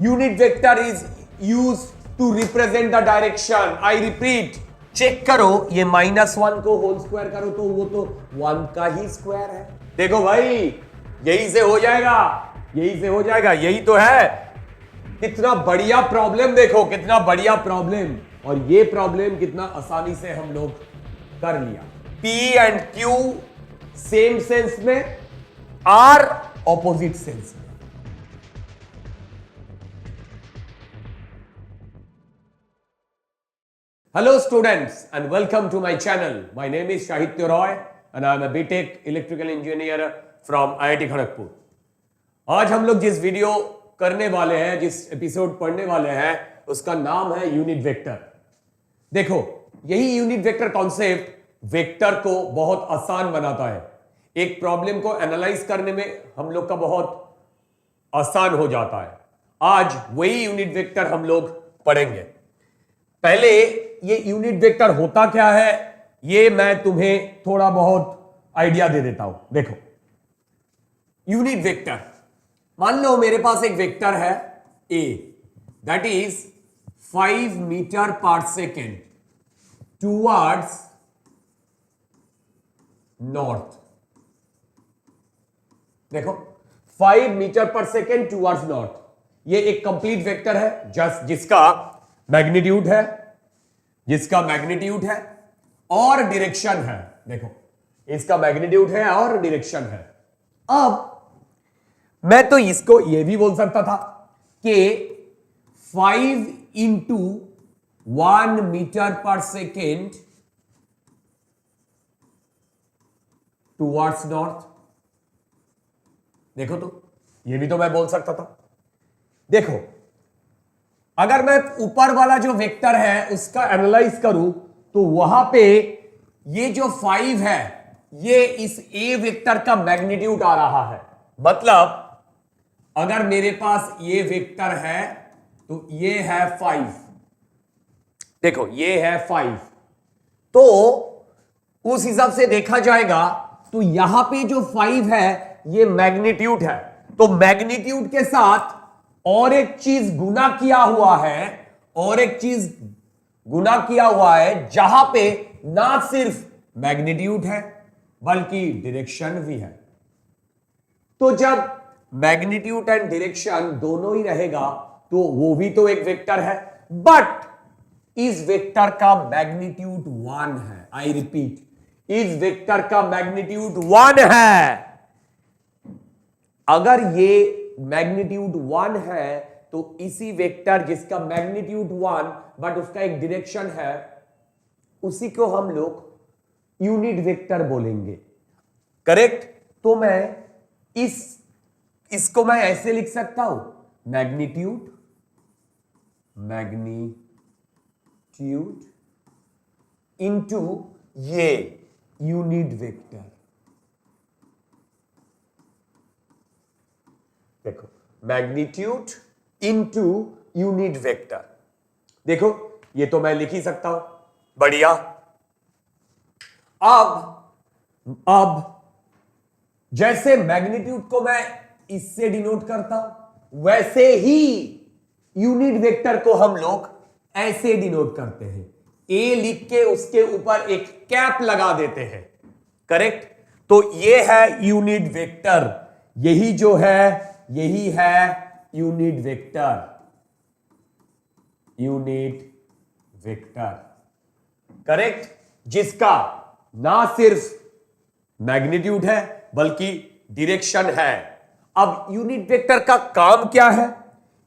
Unit vector is use to represent the direction. I repeat, check करो, ये -1 को whole square करो तो वो तो 1 का ही स्क्वायर है। देखो भाई, यही से हो जाएगा, यही से हो जाएगा, यही तो है। कितना बढ़िया प्रॉब्लम, देखो कितना बढ़िया प्रॉब्लम। और ये प्रॉब्लम कितना आसानी से हम लोग कर लिया। P and Q same sense में, R ऑपोजिट सेंस में। Hello students and welcome to my channel. My name is Shahitya Roy and I am a BTech electrical engineer from IIT Kharagpur. आज हम लोग जिस वीडियो करने वाले हैं, जिस एपिसोड पढ़ने वाले हैं, उसका नाम है यूनिट वेक्टर। देखो, यही यूनिट वेक्टर कॉन्सेप्ट वेक्टर को बहुत आसान बनाता है। एक प्रॉब्लम को एनालाइज करने में हम लोग का बहुत आसान हो जाता है। आज वही यूनिट वेक्टर हम लोग पढ़ेंगे। पहले ये यूनिट वेक्टर होता क्या है, ये मैं तुम्हें थोड़ा बहुत आइडिया दे देता हूं। देखो, यूनिट वेक्टर, मान लो मेरे पास एक वेक्टर है A, दैट इज 5 मीटर पर सेकेंड टूवर्ड्स नॉर्थ। देखो, 5 मीटर पर सेकेंड टूवर्ड्स नॉर्थ, ये एक कंप्लीट वेक्टर है जिसका मैग्नीट्यूड है, और डायरेक्शन है। देखो, इसका मैग्नीट्यूड है और डायरेक्शन है। अब मैं तो इसको यह भी बोल सकता था कि 5 इंटू 1 मीटर पर सेकेंड टूवर्ड्स नॉर्थ। देखो, तो यह भी तो मैं बोल सकता था। देखो, अगर मैं ऊपर वाला जो वेक्टर है उसका एनालाइज करूं तो वहां पे ये जो 5 है, ये इस ए वेक्टर का मैग्नीट्यूड आ रहा है। मतलब अगर मेरे पास ये वेक्टर है तो ये है 5। देखो, ये है 5, तो उस हिसाब से देखा जाएगा तो यहां पे जो 5 है ये मैग्नीट्यूड है। तो मैग्नीट्यूड के साथ और एक चीज गुना किया हुआ है, जहां पे ना सिर्फ मैग्नीट्यूड है बल्कि डायरेक्शन भी है। तो जब मैग्नीट्यूड एंड डायरेक्शन दोनों ही रहेगा तो वो भी तो एक वेक्टर है, बट इस वेक्टर का मैग्नीट्यूड 1 है। आई रिपीट, इस वेक्टर का मैग्नीट्यूड 1 है। अगर ये मैग्नीट्यूड 1 है तो इसी वेक्टर जिसका मैग्नीट्यूड 1 बट उसका एक डायरेक्शन है, उसी को हम लोग यूनिट वेक्टर बोलेंगे। करेक्ट? तो मैं इसको मैं ऐसे लिख सकता हूं, मैग्नीट्यूड इनटू ये यूनिट वेक्टर। देखो, मैग्नीट्यूड इनटू यूनिट वेक्टर। देखो, ये तो मैं लिख ही सकता हूं। बढ़िया। अब जैसे मैग्नीट्यूड को मैं इससे डिनोट करता हूं, वैसे ही यूनिट वेक्टर को हम लोग ऐसे डिनोट करते हैं। ए लिख के उसके ऊपर एक कैप लगा देते हैं। करेक्ट? तो ये है यूनिट वेक्टर, यही जो है यही है यूनिट वेक्टर। करेक्ट? जिसका ना सिर्फ मैग्नीट्यूड है बल्कि डायरेक्शन है। अब यूनिट वेक्टर का काम क्या है?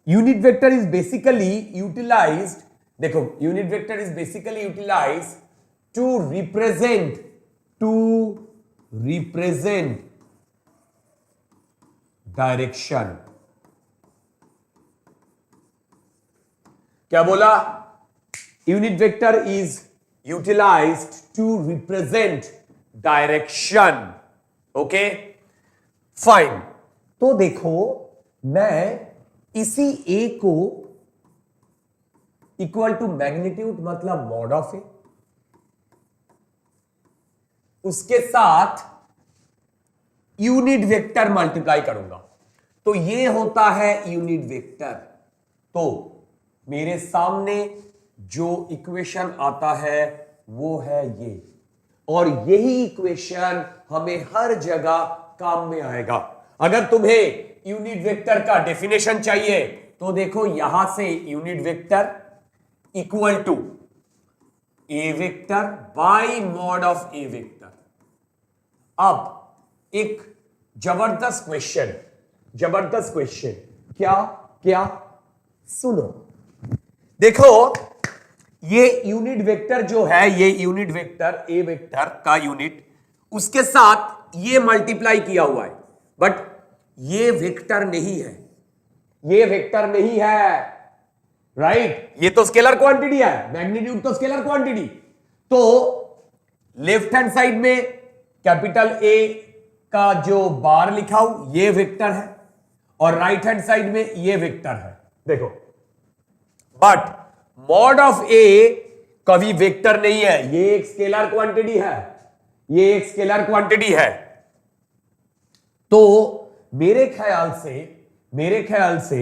Unit vector is basically utilized, देखो, unit vector is basically utilized to represent direction. क्या बोला? Unit vector is utilized to represent direction. Okay, fine. तो देखो, मैं इसी ए को इक्वल टू मैग्नीट्यूड मतलब मॉड ऑफ ए, उसके साथ यूनिट वेक्टर मल्टीप्लाई करूंगा तो ये होता है यूनिट वेक्टर। तो मेरे सामने जो इक्वेशन आता है वो है ये, और यही इक्वेशन हमें हर जगह काम में आएगा। अगर तुम्हें यूनिट वेक्टर का डेफिनेशन चाहिए तो देखो यहां से unit vector equal to A vector by mod of A vector. अब एक जबरदस्त क्वेश्चन, क्या क्या सुनो, देखो ये यूनिट वेक्टर जो है, ये यूनिट वेक्टर ए वेक्टर का यूनिट, उसके साथ ये मल्टीप्लाई किया हुआ है, बट ये वेक्टर नहीं है, ये वेक्टर नहीं है, राइट? ये तो स्केलर क्वांटिटी है, मैग्नीट्यूड तो स्केलर क्वांटिटी। तो लेफ्ट हैंड साइड में कैपिटल ए का जो बार लिखा हूं ये वेक्टर है, और राइट हैंड साइड में ये वेक्टर है, देखो। बट मॉड ऑफ ए कभी वेक्टर नहीं है, ये एक स्केलर क्वांटिटी है, ये एक स्केलर क्वांटिटी है। तो मेरे ख्याल से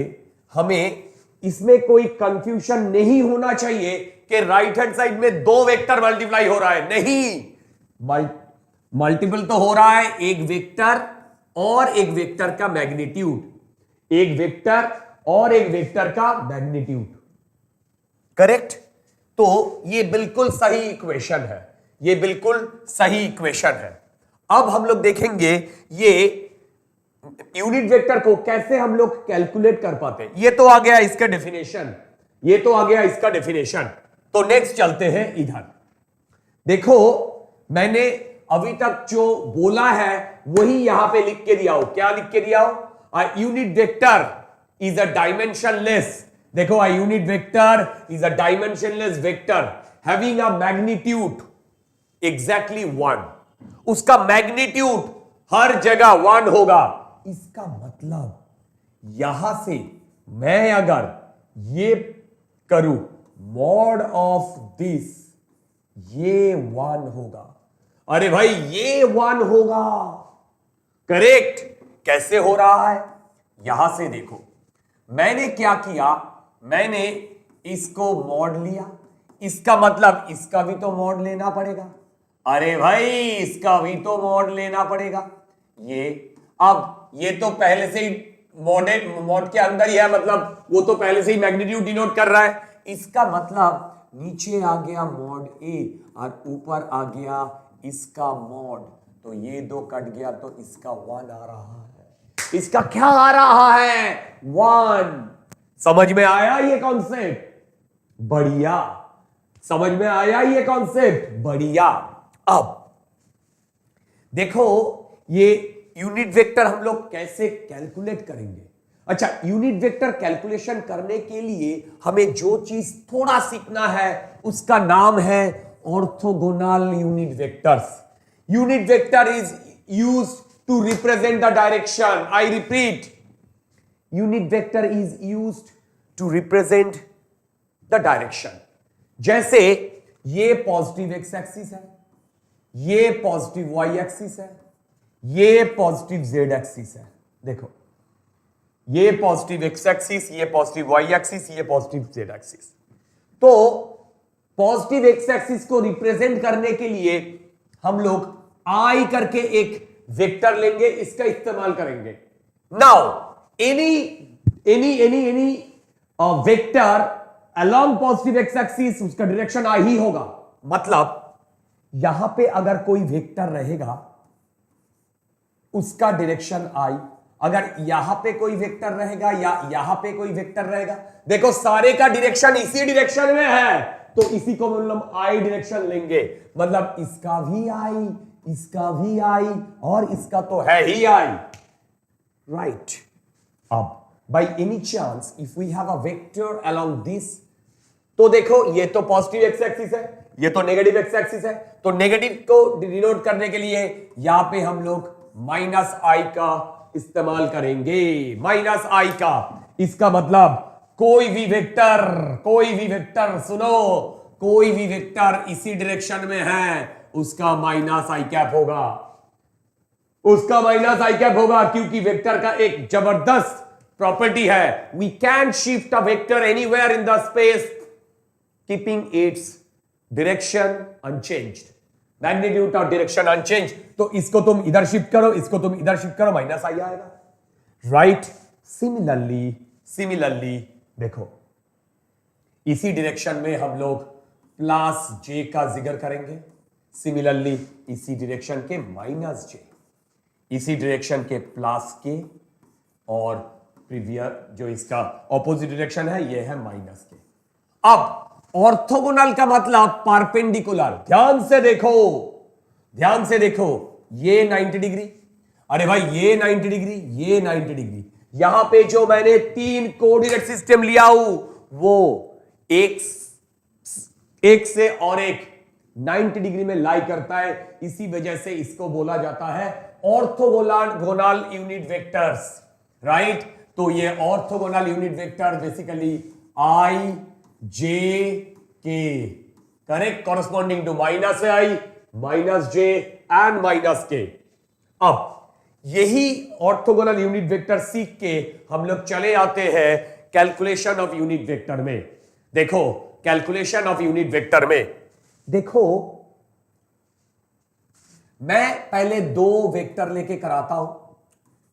हमें इसमें कोई कंफ्यूजन नहीं होना चाहिए कि राइट हैंड साइड में दो वेक्टर मल्टीप्लाई हो रहा है। नहीं, मल्टीपल तो हो रहा है एक वेक्टर और एक वेक्टर का मैग्नीट्यूड, एक वेक्टर और एक वेक्टर का मैग्नीट्यूड, करेक्ट? तो ये बिल्कुल सही इक्वेशन है, ये बिल्कुल सही इक्वेशन है। अब हम लोग देखेंगे ये यूनिट वेक्टर को कैसे हम लोग कैलकुलेट कर पाते हैं। ये तो आ गया इसका डेफिनेशन, ये तो आ गया इसका डेफिनेशन। तो नेक्स्ट चलते हैं इधर। देखो मैंने अभी तक जो बोला है वही यहां पे लिख के दिया हो। क्या लिख के दिया हो? A unit vector is a dimensionless, देखो a unit vector is a dimensionless vector having a magnitude exactly 1। उसका मैग्नीट्यूड हर जगह 1 होगा। इसका मतलब यहां से मैं अगर ये करूं मॉड ऑफ दिस, ये 1 होगा। अरे भाई ये 1 होगा, करेक्ट? कैसे हो रहा है? यहां से देखो, मैंने क्या किया, मैंने इसको मॉड लिया, इसका मतलब इसका भी तो मॉड लेना पड़ेगा। अरे भाई इसका भी तो मॉड लेना पड़ेगा। ये अब ये तो पहले से ही मॉड के अंदर ही है, मतलब वो तो पहले से ही मैग्नीट्यूड डिनोट कर रहा है। इसका मतलब नीचे आ गया मॉड ए और ऊपर आ गया इसका मॉड, तो ये दो कट गया तो इसका 1 आ रहा है। इसका क्या आ रहा है? 1। समझ में आया ये कॉन्सेप्ट? बढ़िया। समझ में आया ये कॉन्सेप्ट? बढ़िया। अब देखो ये यूनिट वेक्टर हम लोग कैसे कैलकुलेट करेंगे। अच्छा, यूनिट वेक्टर कैलकुलेशन करने के लिए हमें जो चीज थोड़ा सीखना है उसका नाम है orthogonal unit vectors. Unit vector is used to represent the direction. I repeat, unit vector is used to represent the direction. जैसे ये पॉजिटिव एक्स एक्सिस है, ये पॉजिटिव वाई एक्सिस है, ये पॉजिटिव जेड एक्सिस है। देखो ये पॉजिटिव एक्स एक्सिस, ये पॉजिटिव वाई एक्सिस, ये पॉजिटिव जेड एक्सिस। तो पॉजिटिव एक्स एक्सिस को रिप्रेजेंट करने के लिए हम लोग आई करके एक वेक्टर लेंगे, इसका इस्तेमाल करेंगे। Now any vector along positive x axis, उसका डायरेक्शन आई ही होगा। मतलब यहां पे अगर कोई वेक्टर रहेगा उसका डायरेक्शन आई, अगर यहां पे कोई वेक्टर रहेगा या यहां पे कोई वेक्टर रहेगा, देखो सारे का डायरेक्शन इसी डायरेक्शन में है, तो इसी को मतलब आई डायरेक्शन लेंगे। मतलब इसका भी आई, इसका भी आई और इसका तो है ही आई, राइट? अब by any chance if we have a vector along this, तो देखो ये तो पॉजिटिव एक्स एक्सिस है, ये तो नेगेटिव एक्स एक्सिस है, तो नेगेटिव को डिनोट करने के लिए यहां पे हम लोग माइनस आई का इस्तेमाल करेंगे। माइनस आई का, इसका मतलब कोई भी वेक्टर सुनो, कोई भी वेक्टर इसी डायरेक्शन में है उसका माइनस आई कैप होगा, उसका माइनस आई कैप होगा, क्योंकि वेक्टर का एक जबरदस्त प्रॉपर्टी है, we can shift a vector anywhere in the space keeping its direction unchanged, magnitude और डायरेक्शन अनचेंज। तो इसको तुम इधर शिफ्ट करो, इसको तुम इधर शिफ्ट करो, माइनस आई आएगा, राइट। सिमिलरली देखो, इसी डायरेक्शन में हम लोग प्लस जे का जिक्र करेंगे, सिमिलरली इसी डायरेक्शन के माइनस जे, इसी डायरेक्शन के प्लस के, और प्रीवियर जो इसका ऑपोजिट डायरेक्शन है ये है माइनस के। अब ऑर्थोगोनल का मतलब परपेंडिकुलर, ध्यान से देखो, ये 90 डिग्री, अरे भाई ये 90 डिग्री, ये 90 डिग्री, यहां पे जो मैंने 3 कोऑर्डिनेट सिस्टम लिया हूं वो एक से और एक 90 डिग्री में लाई करता है, इसी वजह से इसको बोला जाता है ऑर्थोगोनल यूनिट वेक्टर्स, राइट। तो ये orthogonal unit vector basically I J K, correct, corresponding to minus I, minus J and minus K. अब यही ऑर्थोगोनल यूनिट वेक्टर सीख के हम लोग चले आते हैं कैलकुलेशन ऑफ यूनिट वेक्टर में। देखो कैलकुलेशन ऑफ यूनिट वेक्टर में देखो, मैं पहले 2 वेक्टर लेके कराता हूं,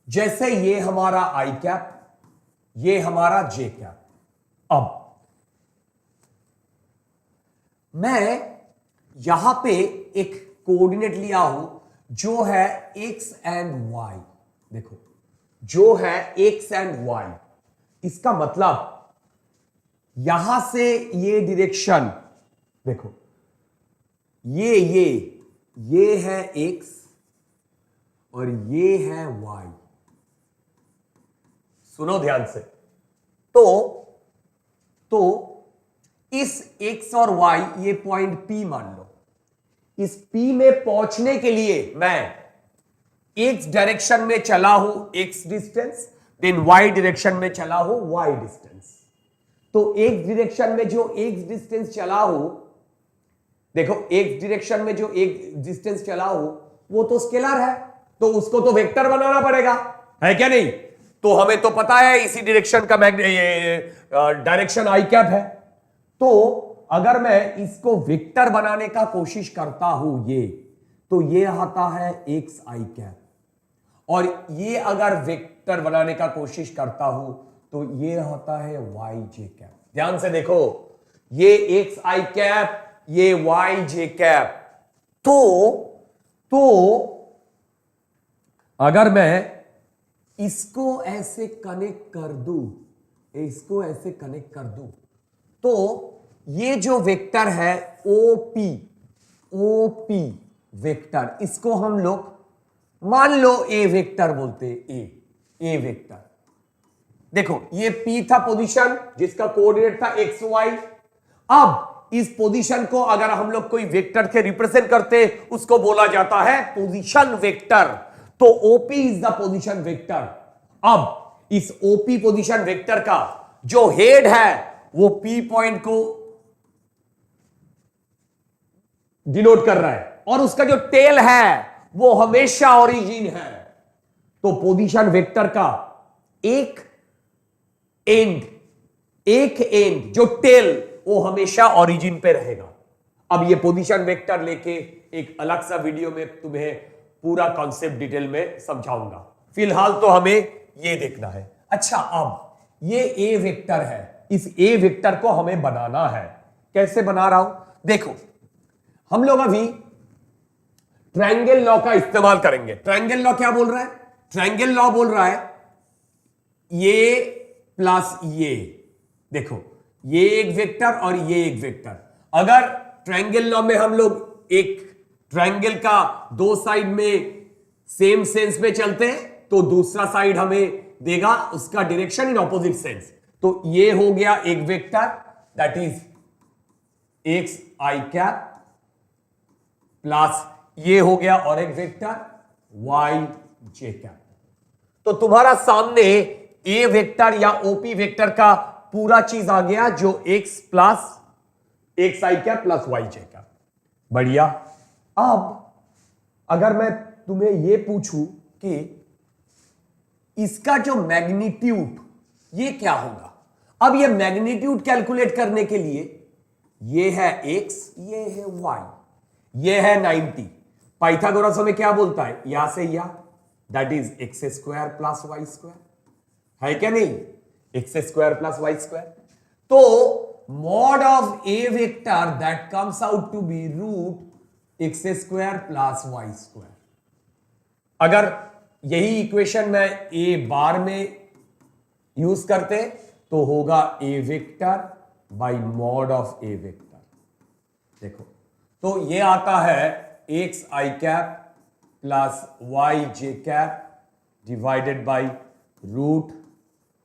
जैसे ये हमारा आई कैप, ये हमारा जे कैप। अब मैं यहां पे एक कोऑर्डिनेट लिया हूं जो है एक्स एंड वाई, देखो जो है एक्स एंड वाई, इसका मतलब यहां से ये डायरेक्शन देखो, ये है एक्स और ये है वाई। सुनो ध्यान से, तो इस x और y ये पॉइंट P मान लो, इस P में पहुंचने के लिए मैं x डायरेक्शन में चला हूं x distance, then y direction में चला हूं y डिस्टेंस। तो x डायरेक्शन में जो x डिस्टेंस चला हूं, देखो x डायरेक्शन में जो x डिस्टेंस चला हूं वो तो स्केलर है, तो उसको तो वेक्टर बनाना पड़ेगा, है क्या नहीं। तो हमें तो पता है इसी डायरेक्शन का डायरेक्शन आई कैप है, तो अगर मैं इसको वेक्टर बनाने का कोशिश करता हूं तो ये आता है एक्स आई कैप, और ये अगर वेक्टर बनाने का कोशिश करता हूं तो ये होता है वाई जे कैप। ध्यान से देखो, ये एक्स आई कैप, ये वाई जे कैप। तो अगर मैं इसको ऐसे कनेक्ट कर दूं, इसको ऐसे कनेक्ट कर दूं, तो ये जो वेक्टर है ओपी वेक्टर, इसको हम लोग मान लो ए वेक्टर बोलते हैं, ए वेक्टर। देखो ये P था पोजीशन जिसका कोऑर्डिनेट था एक्स वाई। अब इस पोजीशन को अगर हम लोग कोई वेक्टर के रिप्रेजेंट करते उसको बोला जाता है पोजीशन वेक्टर। तो OP is the position vector. अब इस OP पोजीशन वेक्टर का जो हेड है वो P पॉइंट को डिनोट कर रहा है, और उसका जो टेल है वो हमेशा ओरिजिन है। तो पोजीशन वेक्टर का एक एंड जो टेल वो हमेशा ओरिजिन पे रहेगा। अब ये पोजीशन वेक्टर लेके एक अलग सा वीडियो में तुम्हें पूरा कॉन्सेप्ट डिटेल में समझाऊंगा, फिलहाल तो हमें ये देखना है। अच्छा, अब ये ए वेक्टर है, इस ए वेक्टर को हमें बनाना है। कैसे बना रहा हूं देखो, हम लोग अभी ट्रायंगल लॉ का इस्तेमाल करेंगे। ट्रायंगल लॉ क्या बोल रहा है? ट्रायंगल लॉ बोल रहा है ये प्लस ये, देखो ये एक वेक्टर और ये एक वेक्टर। अगर ट्रायंगल लॉ में हम लोग एक ट्रायंगल का 2 साइड में सेम सेंस में चलते हैं तो दूसरा साइड हमें देगा उसका डायरेक्शन इन ऑपोजिट सेंस। तो ये हो गया एक vector, that is x I cap, plus ये हो गया और एक वेक्टर वाई जे कैप। तो तुम्हारा सामने ए वेक्टर या ओपी वेक्टर का पूरा चीज आ गया, जो एक्स प्लस एक्स आई कैप प्लस वाई जे कैप। बढ़िया। अब अगर मैं तुम्हें यह पूछूं कि इसका जो मैग्नीट्यूड ये क्या होगा? अब ये मैग्नीट्यूड कैलकुलेट करने के लिए ये है x, ये है y, ये है 90। पाइथागोरस हमें क्या बोलता है? यहां से या that is X square plus Y square, है क्या नहीं? X square plus Y square. तो mod of A vector that comes out to be root X square plus Y square. अगर यही इक्वेशन में ए बार में यूज करते तो होगा A vector by mod of A vector. देखो तो ये आता है x I cap plus Y J cap divided by root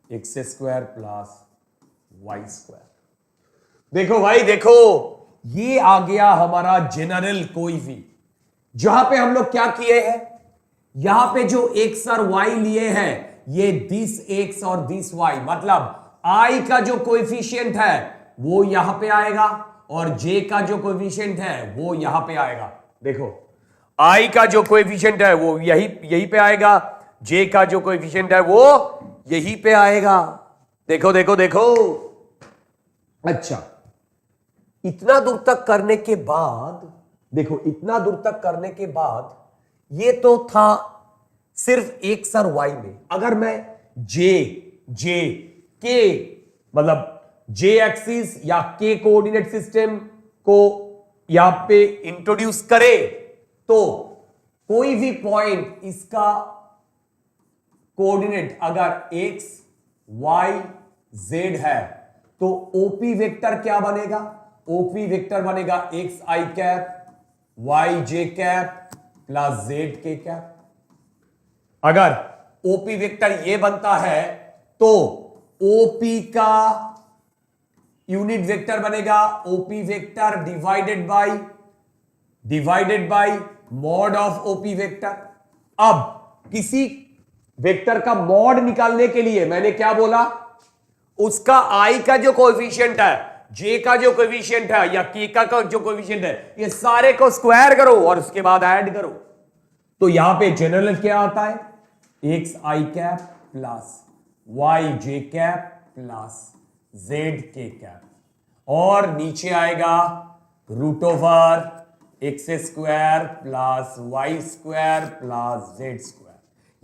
X square plus Y square. देखो भाई देखो, ये आ गया हमारा जनरल कोई भी, जहां पे हम लोग क्या किए हैं, यहां पे जो एक्स और वाई लिए हैं, ये दिस एक्स और दिस वाई, मतलब आई का जो कोएफिशिएंट है वो यहां पे आएगा और जे का जो कोएफिशिएंट है वो यहां पे आएगा। देखो आई का जो कोएफिशिएंट है वो यही पे आएगा, जे का जो कोएफिशिएंट है वो यही पे आएगा। देखो देखो देखो, अच्छा इतना दूर तक करने के बाद, देखो इतना दूर तक करने के बाद ये तो था सिर्फ एक्स और वाई में। अगर मैं जे के मतलब जे एक्सिस या के कोऑर्डिनेट सिस्टम को यहां पे इंट्रोड्यूस करे तो कोई भी पॉइंट इसका कोऑर्डिनेट अगर एक्स वाई जेड है तो ओपी वेक्टर क्या बनेगा? ओपी वेक्टर बनेगा एक्स आई कैप वाई जे cap plus z k cap. अगर ओपी वेक्टर ये बनता है तो ओपी का यूनिट वेक्टर बनेगा OP vector divided by mod of OP vector. अब किसी वेक्टर का मॉड निकालने के लिए मैंने क्या बोला? उसका आई का जो कोएफिशिएंट है, जे का जो कोएफिशिएंट है या के का जो कोएफिशिएंट है, ये सारे को स्क्वायर करो और उसके बाद ऐड करो। तो यहां पे जनरल क्या आता है? एक्स आई कैप प्लस वाई जे cap plus z k cap, और नीचे आएगा root over x square plus Y square plus z square.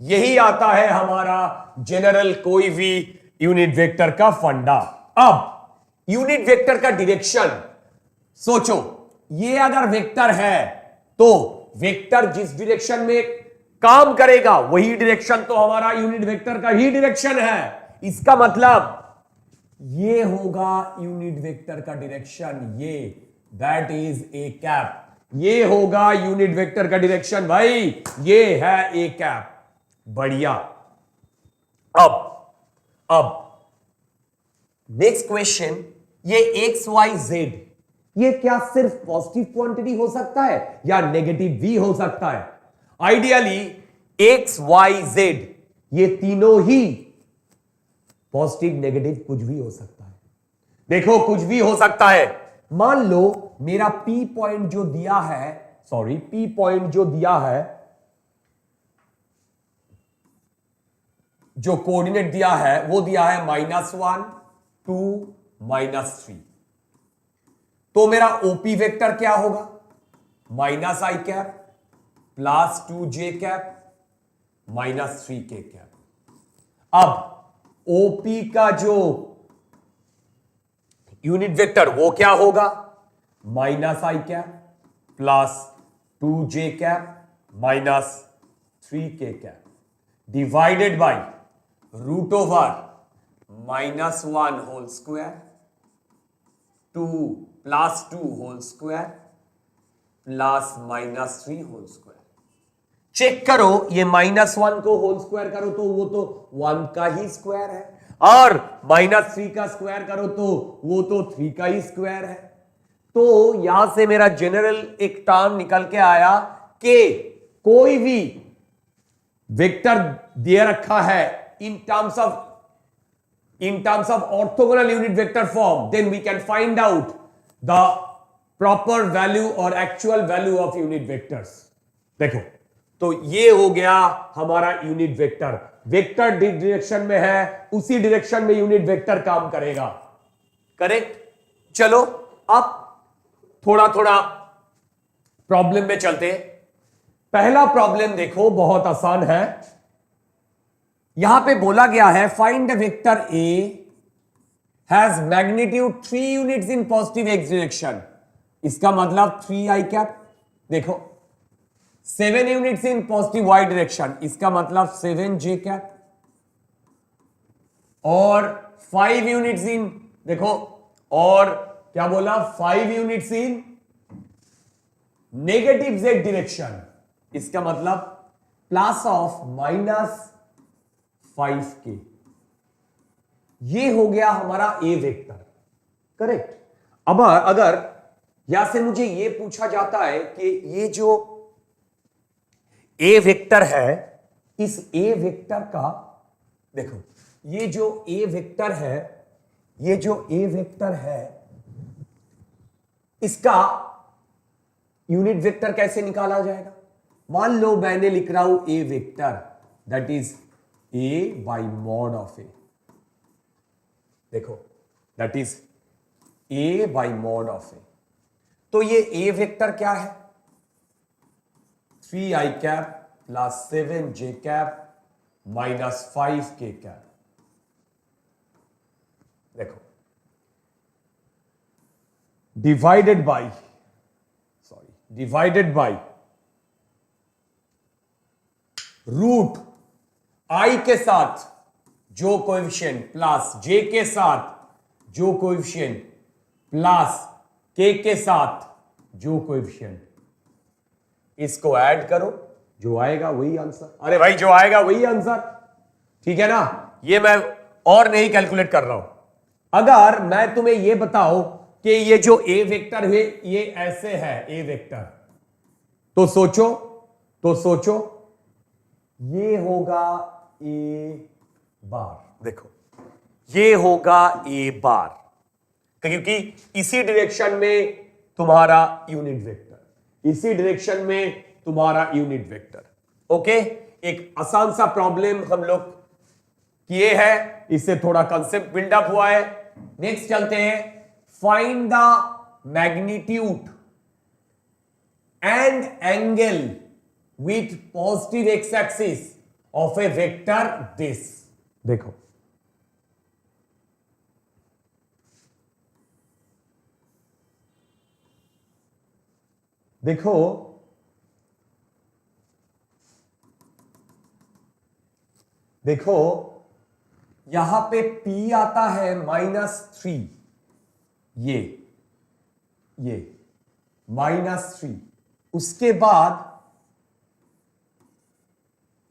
यही आता है हमारा जनरल कोई भी यूनिट वेक्टर का फंडा। अब यूनिट वेक्टर का डायरेक्शन सोचो, ये अगर वेक्टर है तो वेक्टर जिस डायरेक्शन में काम करेगा वही डायरेक्शन तो हमारा यूनिट वेक्टर का ही डायरेक्शन है। इसका मतलब ये होगा यूनिट वेक्टर का डायरेक्शन, ये दैट इज ए कैप। ये होगा यूनिट वेक्टर का डायरेक्शन भाई, ये है ए कैप। बढ़िया। अब नेक्स्ट क्वेश्चन, ये एक्स वाई जेड ये क्या सिर्फ पॉजिटिव क्वांटिटी हो सकता है या नेगेटिव भी हो सकता है? आइडियली एक्स वाई जेड ये तीनों ही पॉजिटिव नेगेटिव कुछ भी हो सकता है। देखो कुछ भी हो सकता है। मान लो मेरा पी पॉइंट जो दिया है, पी पॉइंट जो दिया है, जो कोऑर्डिनेट दिया है वो दिया है -1 2 -3। तो मेरा ओपी वेक्टर क्या होगा? Minus i cap plus 2 j cap -3 k cap. अब ओपी का जो यूनिट वेक्टर वो क्या होगा? Minus i cap plus 2 j cap -3 k cap divided by root over -1 whole square 2 plus 2 whole square plus -3 whole square. Check करो, ये -1 को whole square करो तो वो तो 1 का ही स्क्वायर है, और -3 का स्क्वायर करो तो वो तो 3 का ही स्क्वायर है। तो यहां से मेरा जनरल एक टर्म निकल के आया कि कोई भी वेक्टर दे रखा है in terms of orthogonal unit vector form, then we can find out the proper value or actual value of unit vectors। देखो तो ये हो गया हमारा यूनिट वेक्टर। वेक्टर डायरेक्शन में है उसी डायरेक्शन में यूनिट वेक्टर काम करेगा। करेक्ट। चलो अब थोड़ा थोड़ा प्रॉब्लम में चलते हैं। पहला प्रॉब्लम देखो बहुत आसान है। यहां पे बोला गया है find the vector A has magnitude 3 units in positive x direction. इसका मतलब 3 i कैप। देखो 7 units in positive y direction, इसका मतलब 7 j कैप। और 5 यूनिट्स इन, देखो और क्या बोला, 5 units in negative z direction, इसका मतलब प्लस ऑफ -5k। ये हो गया हमारा ए वेक्टर। करेक्ट। अब अगर यहां से मुझे ये पूछा जाता है कि ये जो ए वेक्टर है, इस ए वेक्टर का, देखो ये जो ए वेक्टर है, ये जो ए वेक्टर है, इसका यूनिट वेक्टर कैसे निकाला जाएगा। मान लो मैंने लिख रहा हूं A vector that is A by mod of A. देखो that is A by mod of A. तो ये ए वेक्टर क्या है, 3i cap plus 7j cap minus 5k cap. देखो डिवाइडेड बाई रूट i के साथ जो कोएफिशिएंट प्लस j के साथ जो कोएफिशिएंट प्लस k के साथ जो कोएफिशिएंट, इसको ऐड करो, जो आएगा वही आंसर। अरे भाई जो आएगा वही आंसर, ठीक है ना। ये मैं और नहीं कैलकुलेट कर रहा हूं। अगर मैं तुम्हें ये बताऊं कि ये जो ए वेक्टर है ये ऐसे है ए वेक्टर, तो सोचो ये होगा ए बार। देखो ये होगा ए बार, क्योंकि इसी डायरेक्शन में तुम्हारा यूनिट वेक्टर, इसी डायरेक्शन में तुम्हारा यूनिट वेक्टर। ओके, एक आसान सा प्रॉब्लम हम लोग किए हैं, इससे थोड़ा कंसेप्ट बिल्डअप हुआ है। नेक्स्ट चलते हैं, find the magnitude and angle with positive x axis of A vector this. देखो देखो यहां पे P आता है -3, ये -3, उसके बाद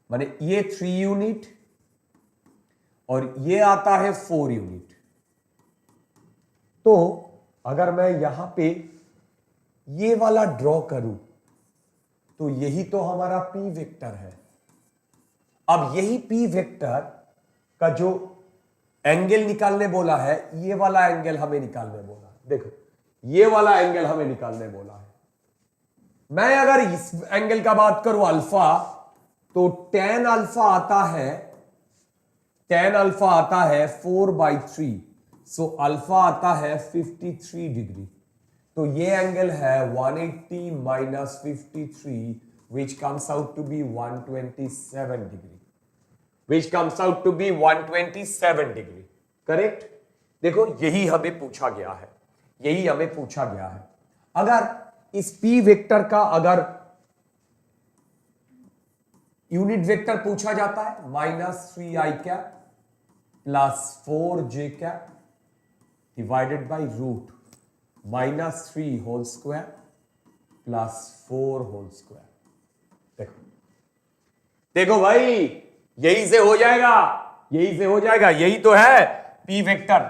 माने ये 3 यूनिट और ये आता है 4 यूनिट। तो अगर मैं यहां पे ये वाला ड्रॉ करूं तो यही तो हमारा P वेक्टर है। अब यही P वेक्टर का जो एंगल निकालने बोला है, ये वाला एंगल हमें निकालने बोला है। देखो ये वाला एंगल हमें निकालने बोला है। मैं अगर इस एंगल का बात करूं अल्फा, तो tan अल्फा आता है 4/3, सो अल्फा आता है 53 डिग्री। तो ये एंगल है 180 minus 53, which comes out to be 127 degree, which comes out to be 127 degree, correct. देखो यही हमें पूछा गया है, अगर इस P वेक्टर का अगर यूनिट वेक्टर पूछा जाता है -3i cap plus 4j cap divided by root -3 whole square plus 4 whole square. देखो भाई यही से हो जाएगा, यही तो है P वेक्टर।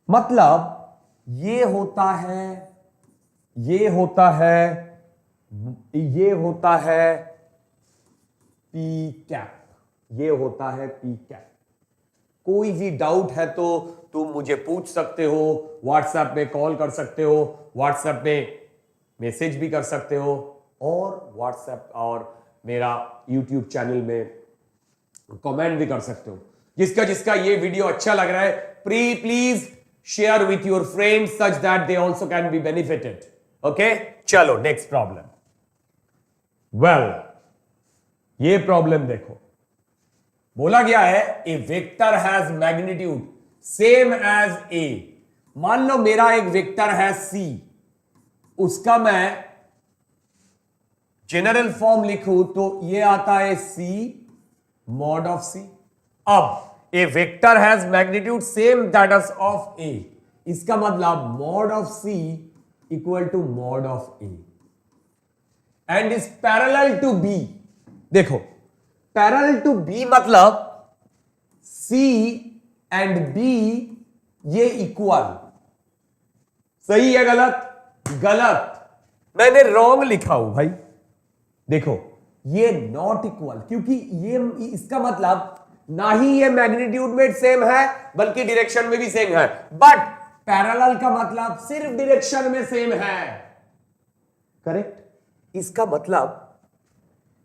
मतलब ये होता है P कैप। कोई भी डाउट है तो तुम मुझे पूछ सकते हो, व्हाट्सएप में कॉल कर सकते हो, व्हाट्सएप में मैसेज भी कर सकते हो, और व्हाट्सएप और मेरा यूट्यूब चैनल में कमेंट भी कर सकते हो। जिसका जिसका ये वीडियो अच्छा लग रहा है, please share with your friends such that they also can be benefited. Okay, चलो नेक्स्ट प्रॉब्लम। वेल, ये प्रॉब्लम देखो, बोला गया है A vector has magnitude same as A. मान लो मेरा एक वेक्टर है सी, उसका मैं जनरल फॉर्म लिखूं तो ये आता है सी मॉड ऑफ सी। अब A vector has magnitude same that is of A, इसका मतलब mod of C equal to mod of A and is parallel to B. देखो, पैरेलल टू बी मतलब सी एंड बी ये equal. सही है गलत? गलत, मैंने रॉन्ग लिखा हूं भाई। देखो, ये नॉट इक्वल, क्योंकि ये इसका मतलब ना ही ये मैग्नीट्यूड में सेम है बल्कि डायरेक्शन में भी सेम है, बट पैरेलल का मतलब सिर्फ डायरेक्शन में सेम है। करेक्ट? इसका मतलब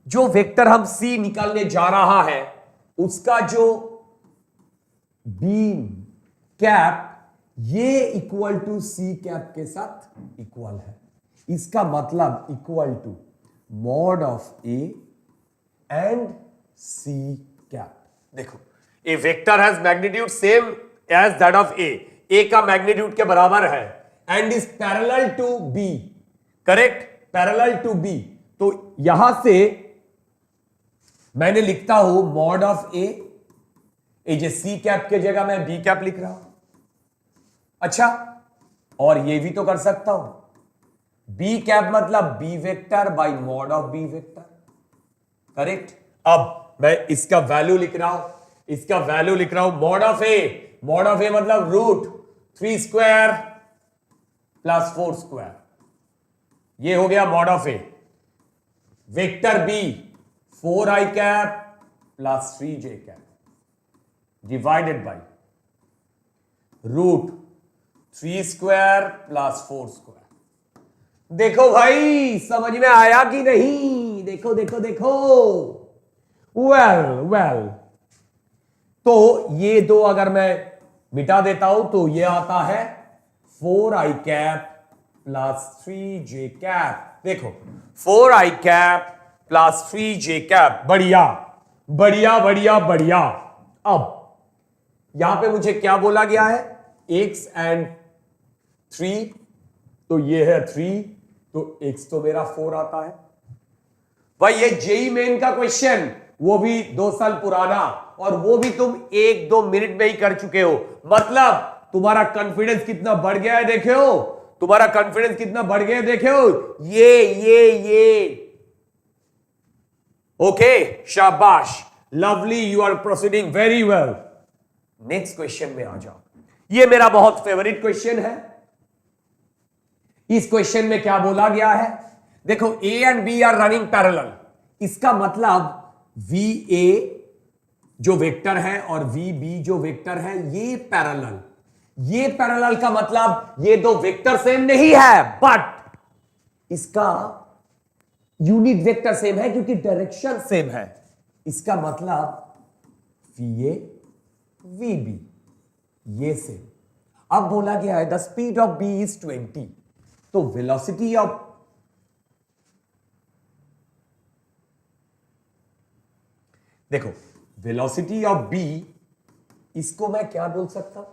जो वेक्टर हम सी निकालने जा रहा है उसका जो बी कैप ये इक्वल टू सी कैप के साथ इक्वल है। इसका मतलब equal to mod of A and C cap. देखो, A vector has magnitude same as that of A का मैग्नीट्यूड के बराबर है and is parallel to B. Correct? Parallel to B. तो यहां से मैंने लिखता हूं mod of A J C cap के जगह मैं बी कैप लिख रहा हूं। अच्छा, और ये भी तो कर सकता हूं, बी कैप मतलब B vector by mod of B vector. Correct? अब मैं इसका वैल्यू लिख रहा हूं, इसका वैल्यू लिख रहा हूं mod of A. Mod of A मतलब रूट 3 स्क्वायर प्लस 4 स्क्वायर, ये हो गया mod of A. Vector B 4i cap plus 3j cap divided by root 3 square plus 4 square. देखो भाई, समझ में आया कि नहीं? देखो देखो देखो। वेल, तो ये दो अगर मैं मिटा देता हूं तो ये आता है 4i cap plus 3j cap. देखो, 4i cap plus 3j cap. बढ़िया बढ़िया बढ़िया बढ़िया। अब यहां पे मुझे क्या बोला गया है? x एंड 3, तो ये है 3, तो x तो मेरा 4 आता है। भाई ये जेई मेन का क्वेश्चन, वो भी 2 साल पुराना, और वो भी तुम 1-2 मिनट में ही कर चुके हो। मतलब तुम्हारा कॉन्फिडेंस कितना बढ़ गया है देखे हो? तुम्हारा कॉन्फिडेंस कितना बढ़ गया है देखे हो? ये ओके, शाबाश, lovely, you are proceeding very well. Next question में आ जाओ। ये मेरा बहुत फेवरेट क्वेश्चन है। इस क्वेश्चन में क्या बोला गया है? देखो, A and B are running parallel. इसका मतलब वी ए जो वेक्टर है और वी बी जो वेक्टर है ये पैरेलल। ये पैरेलल का मतलब ये दो वेक्टर सेम नहीं है, बट इसका यूनिट वेक्टर सेम है क्योंकि डायरेक्शन सेम है। इसका मतलब वी ए वी बी ये सेम। अब बोला गया है the speed of B is 20, तो वेलोसिटी ऑफ देखो, वेलोसिटी ऑफ बी, इसको मैं क्या बोल सकता हूं?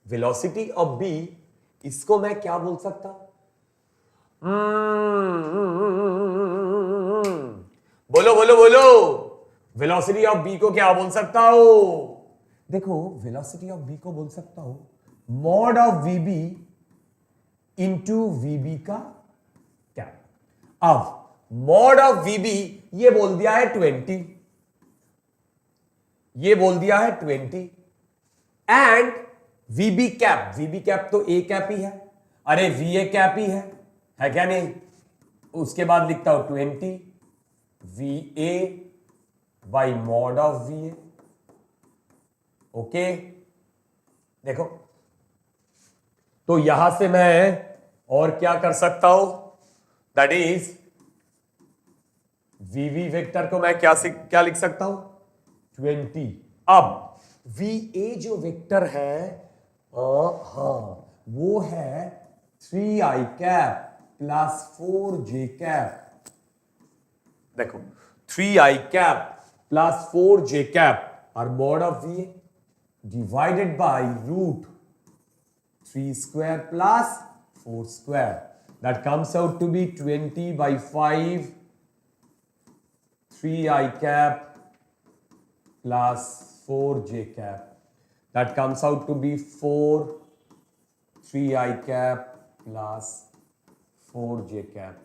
वेलोसिटी ऑफ बी, इसको मैं क्या बोल सकता हूं? बोलो बोलो बोलो, वेलोसिटी ऑफ बी को क्या बोल सकता हूं? देखो, वेलोसिटी ऑफ बी को बोल सकता हूं mod of v B into v B का क्या। अब मॉड ऑफ वी बी ये बोल दिया है 20, ये बोल दिया है 20, एंड वी बी कैप तो ए कैप ही है, अरे वी ए कैप ही है क्या नहीं? उसके बाद लिखता हूं 20 V A by mod of V A. Okay, देखो, तो यहां से मैं और क्या कर सकता हूं? That is v v vector को मैं क्या लिख सकता हूं? 20। अब VA जो वेक्टर है हाँ वो है 3i cap plus 4j cap. देखो 3i cap plus 4j cap are mod of VA divided by root 3 square plus 4 square. That comes out to be 20 by 5 3i cap plus 4j cap. That comes out to be 4 3i cap plus 4j cap.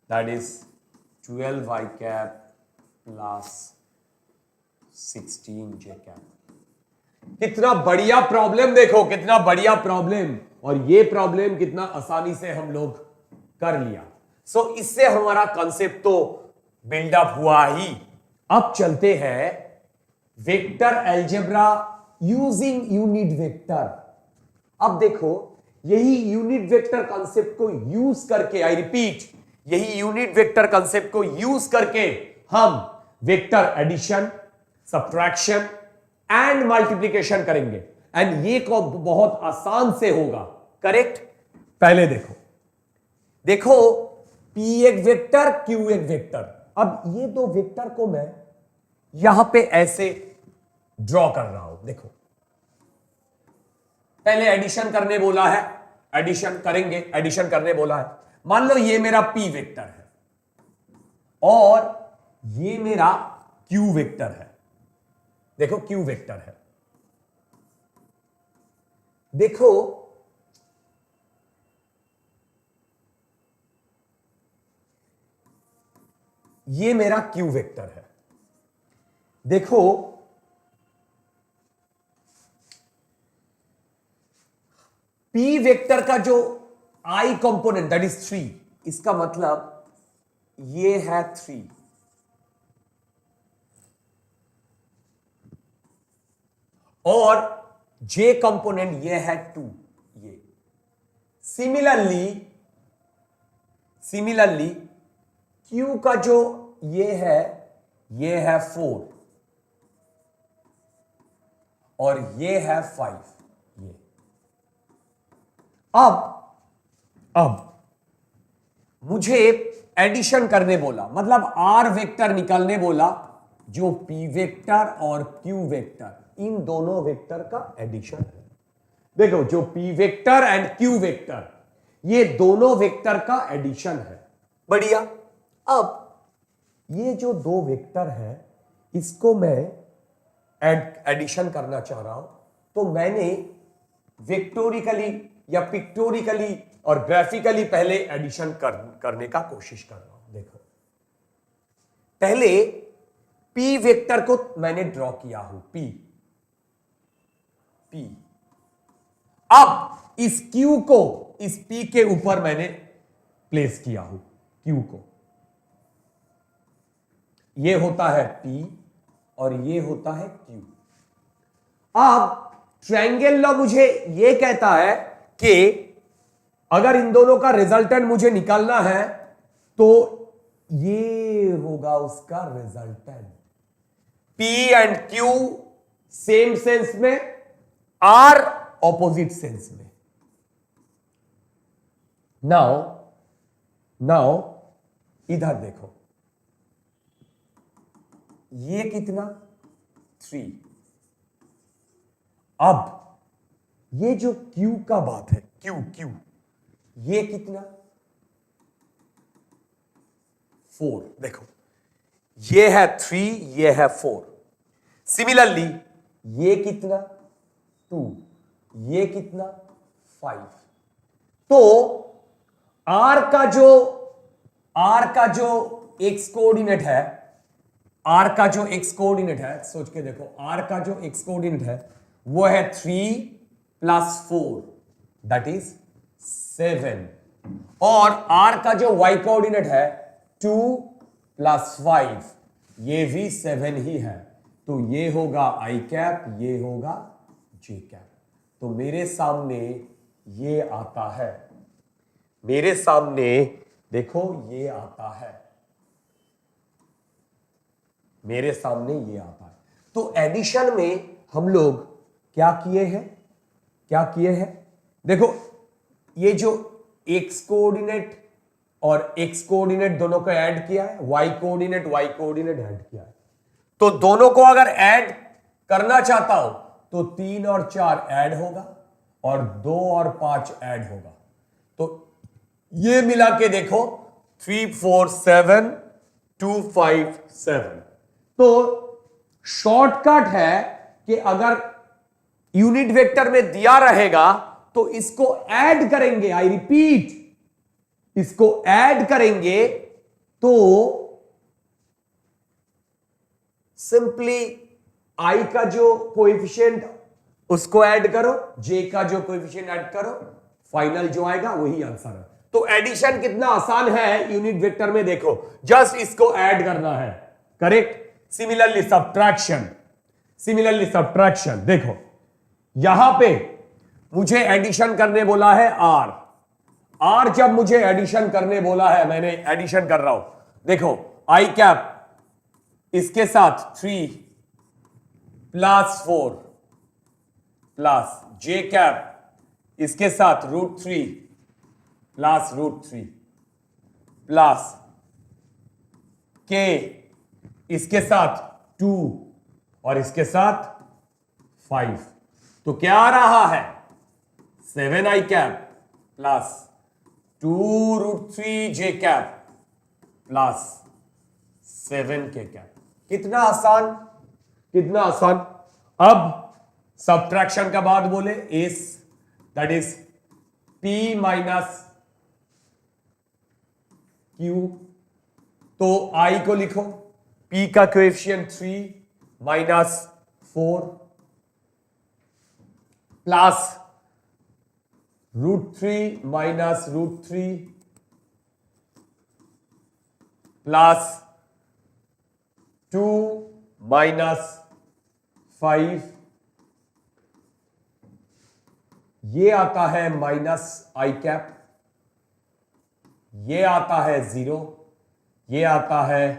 That is 12i cap plus 16j cap. कितना बढ़िया problem देखो, कितना बढ़िया problem, और ये problem कितना आसानी से हम लोग कर लिया। सो इससे हमारा कंसेप्ट तो बिल्डअप हुआ ही। अब चलते हैं vector algebra using unit vector. अब देखो यही यूनिट वेक्टर कंसेप्ट को यूज करके, आई रिपीट, यही यूनिट वेक्टर कंसेप्ट को यूज करके हम vector addition, subtraction and multiplication करेंगे, एंड ये को बहुत आसान से होगा। करेक्ट? पहले देखो देखो P एक वेक्टर, Q एक वेक्टर। अब ये दो वेक्टर को मैं यहां पे ऐसे ड्रॉ कर रहा हूं। देखो पहले एडिशन करने बोला है, एडिशन करेंगे, एडिशन करने बोला है। मान लो ये मेरा P वेक्टर है और ये मेरा Q वेक्टर है। देखो Q वेक्टर है, देखो ये मेरा Q वेक्टर है। देखो P वेक्टर का जो I कंपोनेंट दैट इज 3, इसका मतलब ये है 3 और J कंपोनेंट ये है 2। ये सिमिलरली Q का जो ये है 4 और ये है 5। ये अब मुझे एडिशन करने बोला, मतलब R वेक्टर निकालने बोला, जो P वेक्टर और Q वेक्टर, इन दोनों वेक्टर का एडिशन है। देखो जो P vector and Q vector, ये दोनों वेक्टर का एडिशन है। बढ़िया। अब ये जो दो वेक्टर है इसको मैं एडिशन करना चाह रहा हूं, तो मैंने वेक्टोरिकली या पिक्टोरिकली और ग्राफिकली पहले एडिशन करने का कोशिश कर रहा हूं। देखो पहले P वेक्टर को मैंने ड्रॉ किया हूं, P। अब इस Q को इस P के ऊपर मैंने प्लेस किया हूं, Q को। ये होता है P और ये होता है Q। अब ट्रायंगल लॉ मुझे ये कहता है कि अगर इन दोनों का रिजल्टेंट मुझे निकालना है तो ये होगा उसका resultant. P and Q same sense में, R ऑपोजिट सेंस में। नाउ इधर देखो, ये कितना 3। अब ये जो Q का बात है, Q ये कितना 4। देखो ये है 3, ये है 4। सिमिलरली ये कितना 2, ये कितना 5। तो R का जो x कोऑर्डिनेट है, R का जो x कोऑर्डिनेट है, सोच के देखो, R का जो x कोऑर्डिनेट है वो है 3 + 4 दैट इज 7, और R का जो y कोऑर्डिनेट है 2 + 5 ये भी 7 ही है। तो ये होगा i कैप, ये होगा j कैप। तो मेरे सामने ये आता है, मेरे सामने देखो ये आता है, मेरे सामने ये आता है। तो एडिशन में हम लोग क्या किए हैं, देखो ये जो x कोऑर्डिनेट और x कोऑर्डिनेट दोनों को ऐड किया है, y कोऑर्डिनेट ऐड किया है। तो दोनों को अगर ऐड करना चाहता हूं तो 3 और 4 ऐड होगा और 2 और 5 ऐड होगा। तो ये मिला के देखो 3 4 7 2 5 7। तो शॉर्टकट है कि अगर यूनिट वेक्टर में दिया रहेगा तो इसको ऐड करेंगे, आई रिपीट, इसको ऐड करेंगे तो सिंपली आई का जो कोएफिशिएंट उसको ऐड करो, जे का जो कोएफिशिएंट ऐड करो, फाइनल जो आएगा वही आंसर है। तो एडिशन कितना आसान है यूनिट वेक्टर में, देखो जस्ट इसको ऐड करना है, करेक्ट। सिमिलरली सब्ट्रैक्शन, देखो यहां पे मुझे एडिशन करने बोला है आर जब मुझे एडिशन करने बोला है, मैंने एडिशन कर रहा हूं, देखो आई कैप इसके साथ 3 प्लस 4 प्लस जे कैप इसके साथ √3 प्लस √3 प्लस के इसके साथ 2 और इसके साथ 5। तो क्या आ रहा है 7i कैप प्लस 2√3 जे कैप प्लस 7k कैप। कितना आसान। अब सब्ट्रैक्शन का बाद बोले इस that is p minus q। तो i को लिखो, p का coefficient 3 minus 4 plus √3 minus √3 plus 2 minus 5, ये आता है माइनस आई कैप, ये आता है 0, ये आता है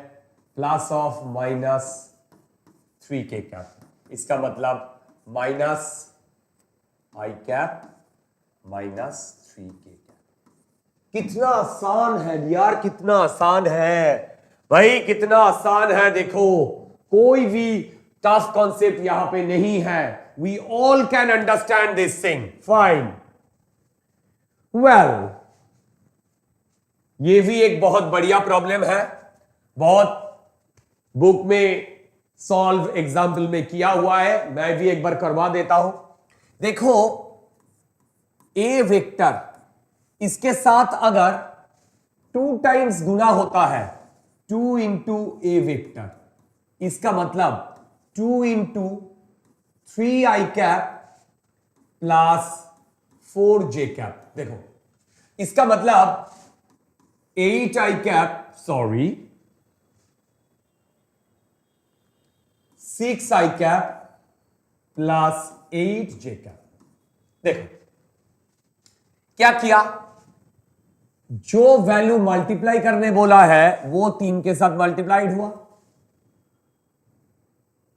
plus of minus 3k cap. इसका मतलब minus i cap minus 3k cap. कितना आसान है यार, कितना आसान है भाई, कितना आसान है। देखो कोई भी टफ कॉन्सेप्ट यहां पे नहीं है, we all can understand this thing, fine. Well, ये भी एक बहुत बढ़िया प्रॉब्लम है, बहुत बुक में सॉल्व एग्जाम्पल में किया हुआ है, मैं भी एक बार करवा देता हूं। देखो ए वेक्टर इसके साथ अगर 2 टाइम्स गुना होता है, 2 इंटू ए वेक्टर, इसका मतलब 2 into 3i cap plus 4j cap. देखो इसका मतलब 8i cap, sorry 6i cap plus 8j cap. देखो क्या किया, जो वैल्यू मल्टीप्लाई करने बोला है वो 3 के साथ मल्टीप्लाइड हुआ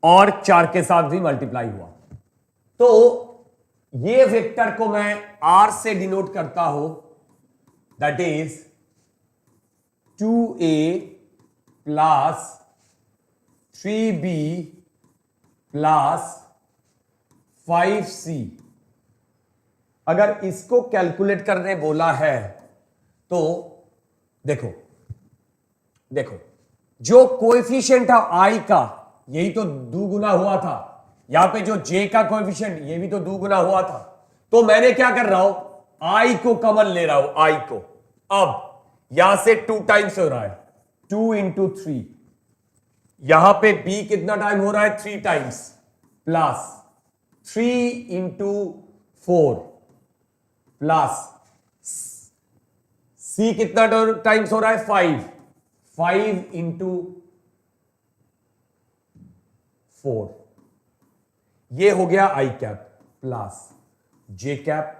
और 4 के साथ भी मल्टीप्लाई हुआ। तो ये वेक्टर को मैं r से डिनोट करता हूं, that is 2a plus 3b plus 5c। अगर इसको कैलकुलेट करने बोला है तो देखो जो कोएफिशिएंट था i का, यही तो दुगुना हुआ था, यहां पे जो j का कोएफिशिएंट ये भी तो दुगुना हुआ था। तो मैंने क्या कर रहा हूं, i को कॉमन ले रहा हूं, i को। अब यहां से 2 टाइम्स हो रहा है, 2 इंटू 3, यहां पे b कितना टाइम हो रहा है, 3 times, plus 3 into 4 plus c कितना टाइम्स हो रहा है, 5 इंटू 4, ये हो गया आई कैप प्लस जे कैप।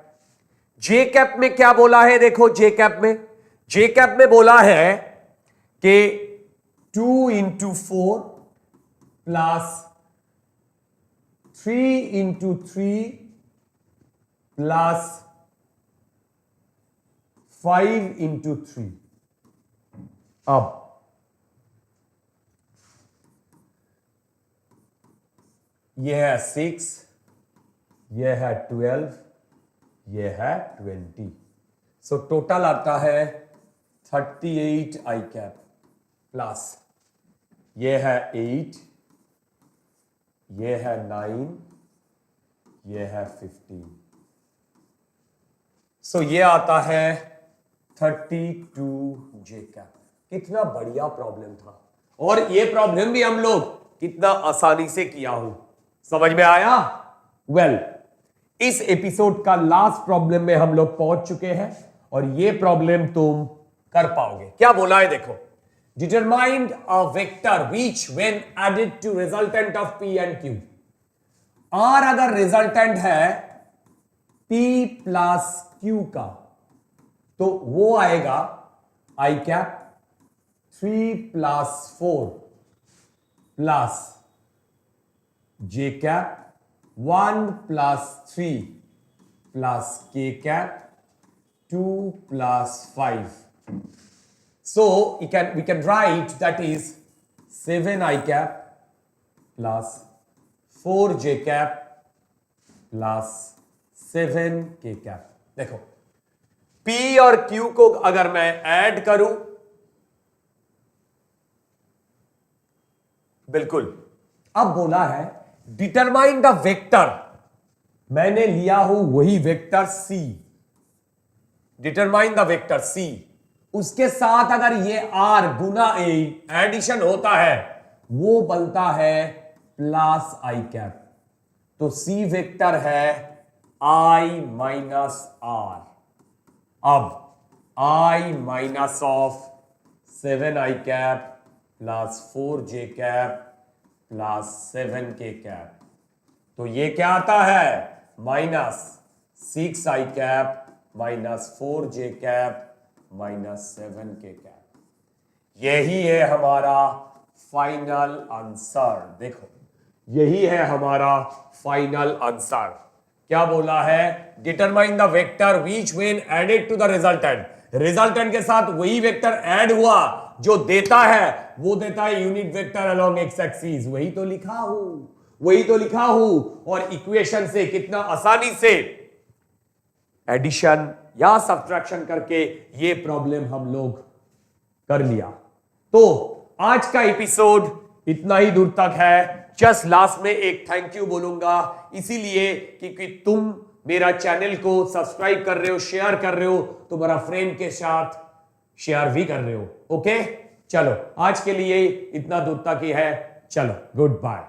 जे कैप में क्या बोला है, देखो जे कैप में बोला है कि 2 into 4 plus 3 into 3 plus 5 into 3। अब यह है 6, यह है 12, यह है 20। सो टोटल आता है 38 आई कैप प्लस यह है 8, यह है 9, यह है 15। सो ये आता है 32 जे कैप। कितना बढ़िया प्रॉब्लम था, और ये प्रॉब्लम भी हम लोग कितना आसानी से किया हो। समझ में आया? वेल, इस एपिसोड का लास्ट प्रॉब्लम में हम लोग पहुंच चुके हैं, और ये प्रॉब्लम तुम कर पाओगे। क्या बोला है देखो, determine a vector which when added to resultant of P and Q। और अगर रिजल्टेंट है P प्लस Q का, तो वो आएगा आई कैप 3 प्लस 4 प्लस जे कैप 1 प्लस 3 प्लस के cap 2 plus 5. So we can write that is 7 I cap plus 4 j cap plus 7 k cap। देखो P और Q को अगर मैं ऐड करूं, बिल्कुल, अब बोला है डिटरमाइन द वेक्टर, मैंने लिया हूं वही vector C। Determine the vector C, उसके साथ अगर ये R गुना A एडिशन होता है, वो बनता है प्लस आई कैप। तो C वेक्टर है I माइनस R। अब I minus of 7 I cap plus 4 J cap plus 7 के कैप, तो ये क्या आता है माइनस 6 आई कैप माइनस 4 जे कैप माइनस 7 के कैप। यही है हमारा फाइनल आंसर। देखो यही है हमारा फाइनल आंसर। क्या बोला है, determine the vector which when added to the resultant, resultant के साथ वही वेक्टर ऐड हुआ जो देता है, वो देता है unit vector along x axis. वही तो लिखा हूं, और इक्वेशन से कितना आसानी से एडिशन या सब्ट्रैक्शन करके ये प्रॉब्लम हम लोग कर लिया। तो आज का एपिसोड इतना ही दूर तक है। जस्ट लास्ट में एक थैंक यू बोलूंगा, इसीलिए क्योंकि तुम मेरा चैनल को सब्सक्राइब कर रहे हो, शेयर कर रहे हो, तुम्हारा फ्रेंड के साथ शेयर भी कर रहे हो। ओके, चलो आज के लिए इतना दूर तक ही है। चलो, गुड बाय।